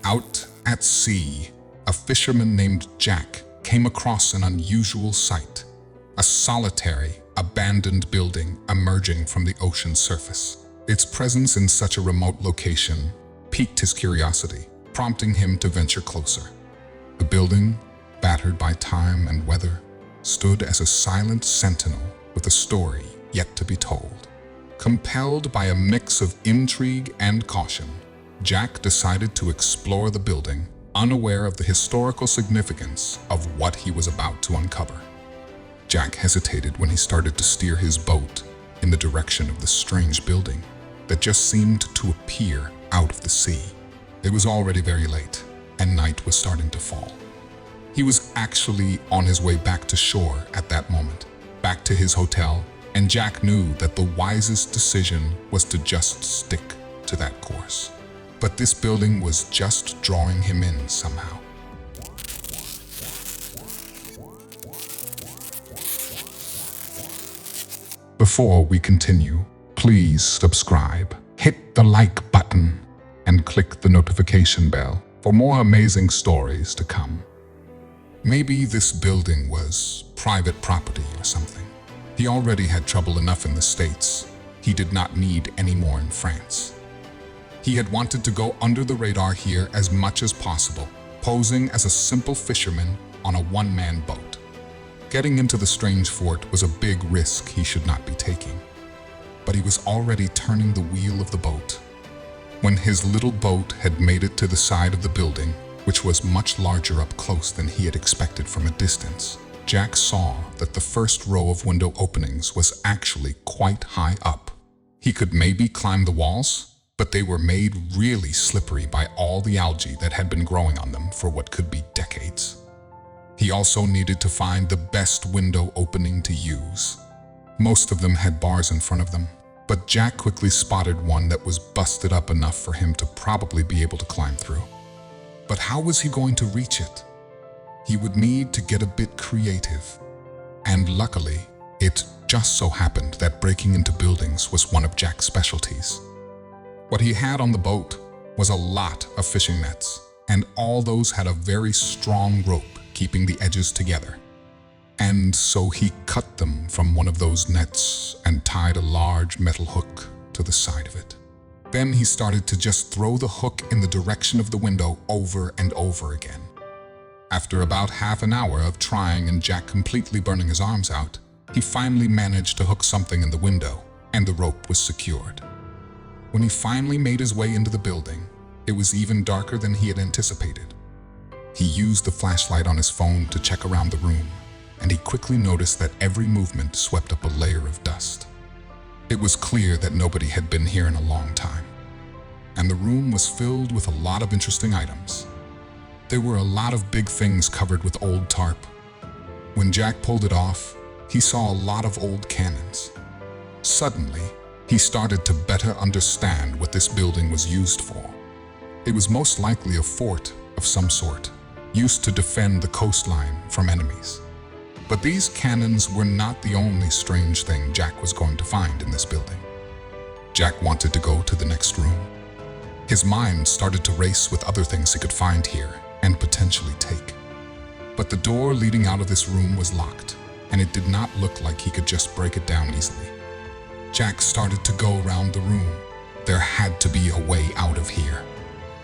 Out at sea, a fisherman named Jack came across an unusual sight, a solitary, abandoned building emerging from the ocean's surface. Its presence in such a remote location piqued his curiosity, prompting him to venture closer. The building, battered by time and weather, stood as a silent sentinel with a story yet to be told. Compelled by a mix of intrigue and caution, Jack decided to explore the building, unaware of the historical significance of what he was about to uncover. Jack hesitated when he started to steer his boat in the direction of the strange building that just seemed to appear out of the sea. It was already very late, and night was starting to fall. He was actually on his way back to shore at that moment, back to his hotel, and Jack knew that the wisest decision was to just stick to that course. But this building was just drawing him in somehow. Before we continue, please subscribe, hit the like button, and click the notification bell for more amazing stories to come. Maybe this building was private property or something. He already had trouble enough in the States. He did not need any more in France. He had wanted to go under the radar here as much as possible, posing as a simple fisherman on a one-man boat. Getting into the strange fort was a big risk he should not be taking. But he was already turning the wheel of the boat. When his little boat had made it to the side of the building, which was much larger up close than he had expected from a distance, Jack saw that the first row of window openings was actually quite high up. He could maybe climb the walls, but they were made really slippery by all the algae that had been growing on them for what could be decades. He also needed to find the best window opening to use. Most of them had bars in front of them, but Jack quickly spotted one that was busted up enough for him to probably be able to climb through. But how was he going to reach it? He would need to get a bit creative. And luckily, it just so happened that breaking into buildings was one of Jack's specialties. What he had on the boat was a lot of fishing nets, and all those had a very strong rope keeping the edges together. And so he cut them from one of those nets and tied a large metal hook to the side of it. Then he started to just throw the hook in the direction of the window over and over again. After about half an hour of trying and Jack completely burning his arms out, he finally managed to hook something in the window, and the rope was secured. When he finally made his way into the building, it was even darker than he had anticipated. He used the flashlight on his phone to check around the room, and he quickly noticed that every movement swept up a layer of dust. It was clear that nobody had been here in a long time, and the room was filled with a lot of interesting items. There were a lot of big things covered with old tarp. When Jack pulled it off, he saw a lot of old cannons. Suddenly, he started to better understand what this building was used for. It was most likely a fort of some sort, used to defend the coastline from enemies. But these cannons were not the only strange thing Jack was going to find in this building. Jack wanted to go to the next room. His mind started to race with other things he could find here and potentially take. But the door leading out of this room was locked, and it did not look like he could just break it down easily. Jack started to go around the room. There had to be a way out of here.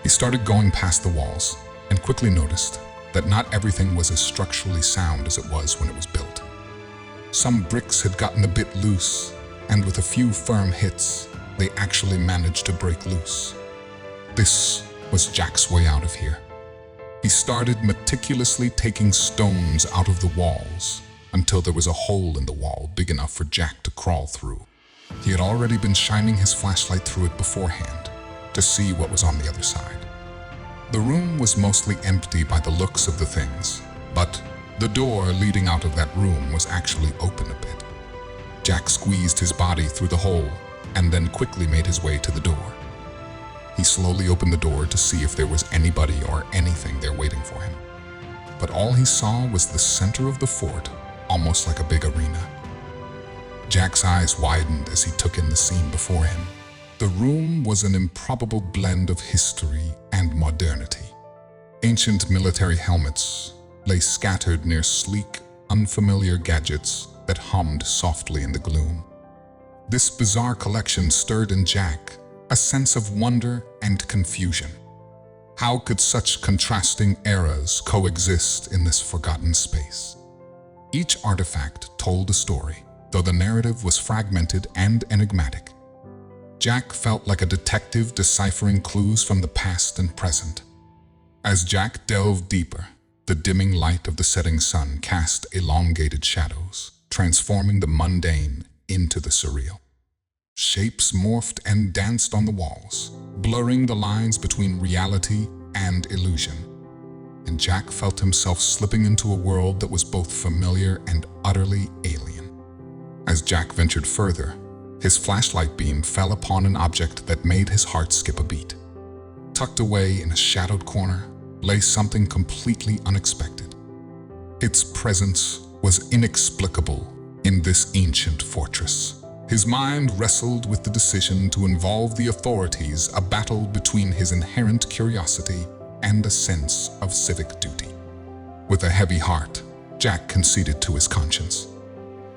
He started going past the walls and quickly noticed that not everything was as structurally sound as it was when it was built. Some bricks had gotten a bit loose, and with a few firm hits, they actually managed to break loose. This was Jack's way out of here. He started meticulously taking stones out of the walls until there was a hole in the wall big enough for Jack to crawl through. He had already been shining his flashlight through it beforehand to see what was on the other side. The room was mostly empty by the looks of the things, but the door leading out of that room was actually open a bit. Jack squeezed his body through the hole and then quickly made his way to the door. He slowly opened the door to see if there was anybody or anything there waiting for him. But all he saw was the center of the fort, almost like a big arena. Jack's eyes widened as he took in the scene before him. The room was an improbable blend of history and modernity. Ancient military helmets lay scattered near sleek, unfamiliar gadgets that hummed softly in the gloom. This bizarre collection stirred in Jack a sense of wonder and confusion. How could such contrasting eras coexist in this forgotten space? Each artifact told a story, though the narrative was fragmented and enigmatic. Jack felt like a detective deciphering clues from the past and present. As Jack delved deeper, the dimming light of the setting sun cast elongated shadows, transforming the mundane into the surreal. Shapes morphed and danced on the walls, blurring the lines between reality and illusion. And Jack felt himself slipping into a world that was both familiar and utterly alien. As Jack ventured further, his flashlight beam fell upon an object that made his heart skip a beat. Tucked away in a shadowed corner lay something completely unexpected. Its presence was inexplicable in this ancient fortress. His mind wrestled with the decision to involve the authorities, a battle between his inherent curiosity and a sense of civic duty. With a heavy heart, Jack conceded to his conscience.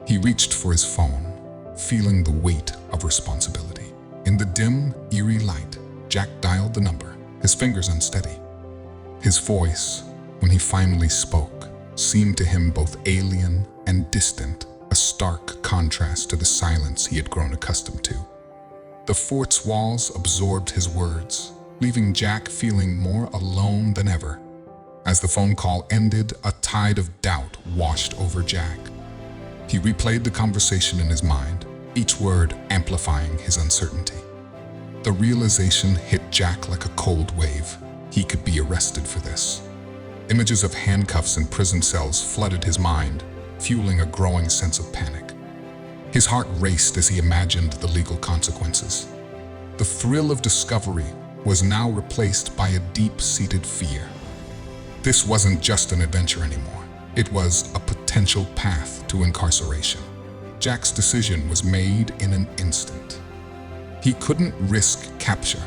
He reached for his phone, feeling the weight of responsibility. In the dim, eerie light, Jack dialed the number, his fingers unsteady. His voice, when he finally spoke, seemed to him both alien and distant, a stark contrast to the silence he had grown accustomed to. The fort's walls absorbed his words, leaving Jack feeling more alone than ever. As the phone call ended, a tide of doubt washed over Jack. He replayed the conversation in his mind, each word amplifying his uncertainty. The realization hit Jack like a cold wave. He could be arrested for this. Images of handcuffs and prison cells flooded his mind, fueling a growing sense of panic. His heart raced as he imagined the legal consequences. The thrill of discovery was now replaced by a deep-seated fear. This wasn't just an adventure anymore. It was a potential path to incarceration. Jack's decision was made in an instant. He couldn't risk capture.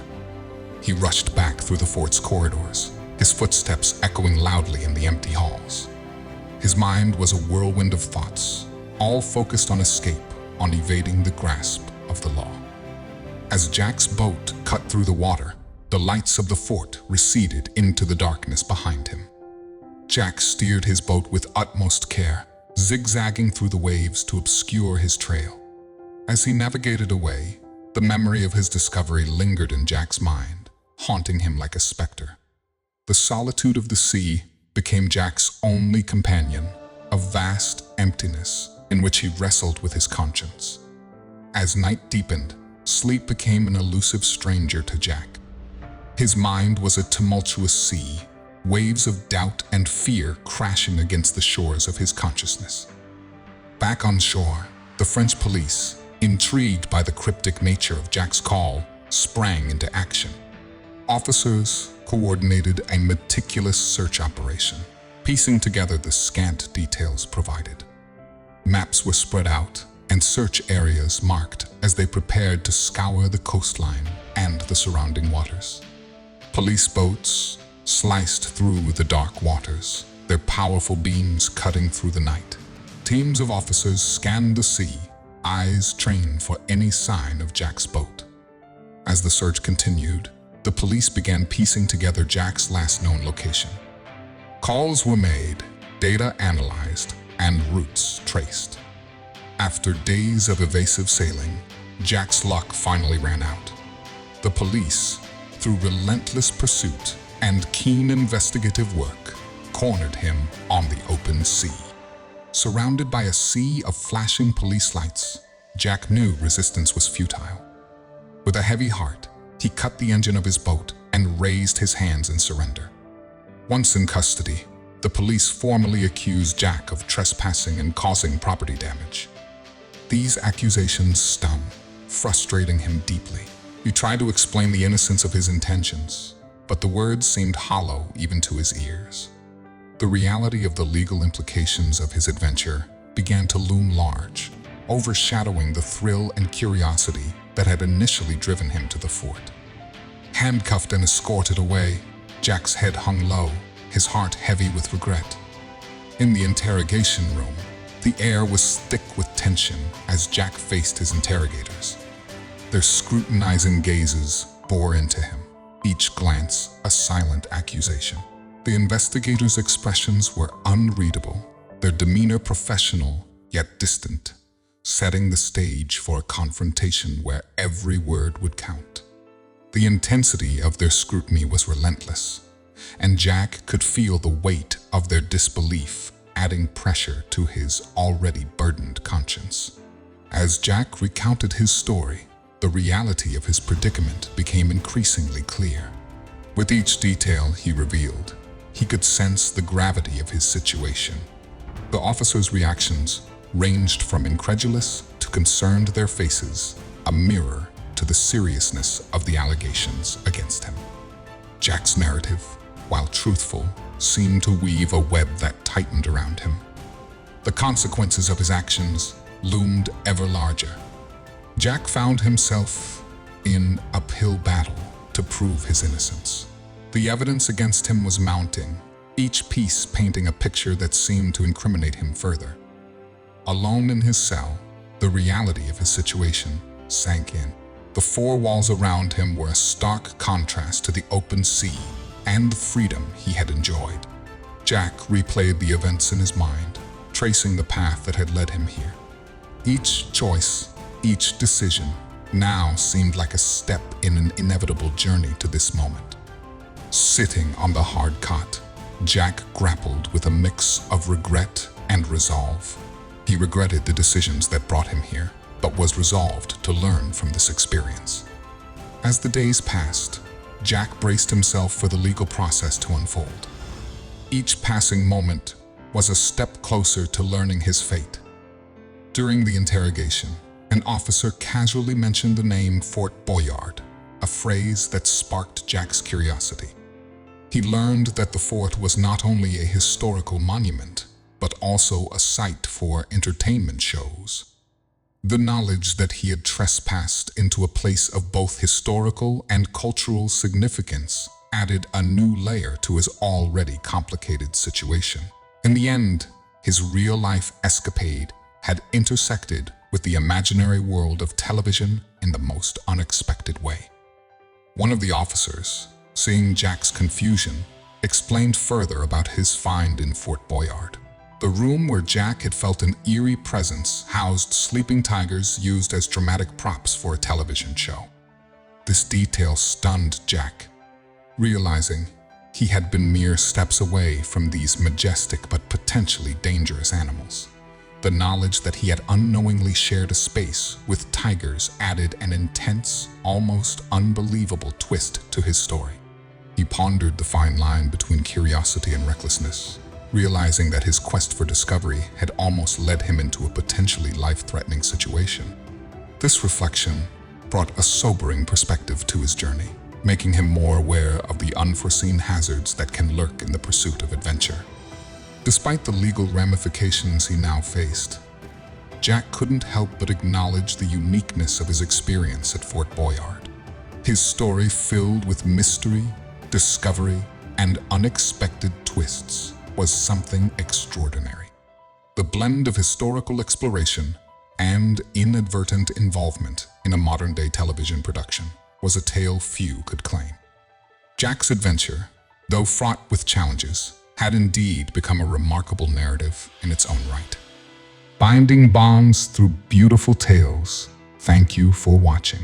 He rushed back through the fort's corridors, his footsteps echoing loudly in the empty halls. His mind was a whirlwind of thoughts, all focused on escape, on evading the grasp of the law. As Jack's boat cut through the water, the lights of the fort receded into the darkness behind him. Jack steered his boat with utmost care, zigzagging through the waves to obscure his trail. As he navigated away, the memory of his discovery lingered in Jack's mind, haunting him like a specter. The solitude of the sea became Jack's only companion, a vast emptiness in which he wrestled with his conscience. As night deepened, sleep became an elusive stranger to Jack. His mind was a tumultuous sea, waves of doubt and fear crashing against the shores of his consciousness. Back on shore, the French police, intrigued by the cryptic nature of Jack's call, sprang into action. Officers coordinated a meticulous search operation, piecing together the scant details provided. Maps were spread out and search areas marked as they prepared to scour the coastline and the surrounding waters. Police boats sliced through the dark waters, their powerful beams cutting through the night. Teams of officers scanned the sea, eyes trained for any sign of Jack's boat. As the search continued, the police began piecing together Jack's last known location. Calls were made, data analyzed, and routes traced. After days of evasive sailing, Jack's luck finally ran out. The police, through relentless pursuit and keen investigative work, cornered him on the open sea. Surrounded by a sea of flashing police lights, Jack knew resistance was futile. With a heavy heart, he cut the engine of his boat and raised his hands in surrender. Once in custody, the police formally accused Jack of trespassing and causing property damage. These accusations stung, frustrating him deeply. He tried to explain the innocence of his intentions, but the words seemed hollow even to his ears. The reality of the legal implications of his adventure began to loom large, overshadowing the thrill and curiosity that had initially driven him to the fort. Handcuffed and escorted away, Jack's head hung low, his heart heavy with regret. In the interrogation room, the air was thick with tension as Jack faced his interrogators. Their scrutinizing gazes bore into him, each glance a silent accusation. The investigators' expressions were unreadable, their demeanor professional yet distant, setting the stage for a confrontation where every word would count. The intensity of their scrutiny was relentless, and Jack could feel the weight of their disbelief adding pressure to his already burdened conscience. As Jack recounted his story, the reality of his predicament became increasingly clear. With each detail he revealed, he could sense the gravity of his situation. The officers' reactions ranged from incredulous to concerned, their faces a mirror to the seriousness of the allegations against him. Jack's narrative, while truthful, seemed to weave a web that tightened around him. The consequences of his actions loomed ever larger. Jack found himself in uphill battle to prove his innocence. The evidence against him was mounting, each piece painting a picture that seemed to incriminate him further. Alone in his cell, the reality of his situation sank in. The four walls around him were a stark contrast to the open sea and the freedom he had enjoyed. Jack replayed the events in his mind, tracing the path that had led him here. Each choice, each decision, now seemed like a step in an inevitable journey to this moment. Sitting on the hard cot, Jack grappled with a mix of regret and resolve. He regretted the decisions that brought him here, but was resolved to learn from this experience. As the days passed, Jack braced himself for the legal process to unfold. Each passing moment was a step closer to learning his fate. During the interrogation, an officer casually mentioned the name Fort Boyard, a phrase that sparked Jack's curiosity. He learned that the fort was not only a historical monument, but also a site for entertainment shows. The knowledge that he had trespassed into a place of both historical and cultural significance added a new layer to his already complicated situation. In the end, his real-life escapade had intersected with the imaginary world of television in the most unexpected way. One of the officers, seeing Jack's confusion, explained further about his find in Fort Boyard. The room where Jack had felt an eerie presence housed sleeping tigers used as dramatic props for a television show. This detail stunned Jack, realizing he had been mere steps away from these majestic but potentially dangerous animals. The knowledge that he had unknowingly shared a space with tigers added an intense, almost unbelievable twist to his story. He pondered the fine line between curiosity and recklessness, realizing that his quest for discovery had almost led him into a potentially life-threatening situation. This reflection brought a sobering perspective to his journey, making him more aware of the unforeseen hazards that can lurk in the pursuit of adventure. Despite the legal ramifications he now faced, Jack couldn't help but acknowledge the uniqueness of his experience at Fort Boyard. His story, filled with mystery, discovery, and unexpected twists, was something extraordinary. The blend of historical exploration and inadvertent involvement in a modern-day television production was a tale few could claim. Jack's adventure, though fraught with challenges, had indeed become a remarkable narrative in its own right. Binding bonds through beautiful tales. Thank you for watching.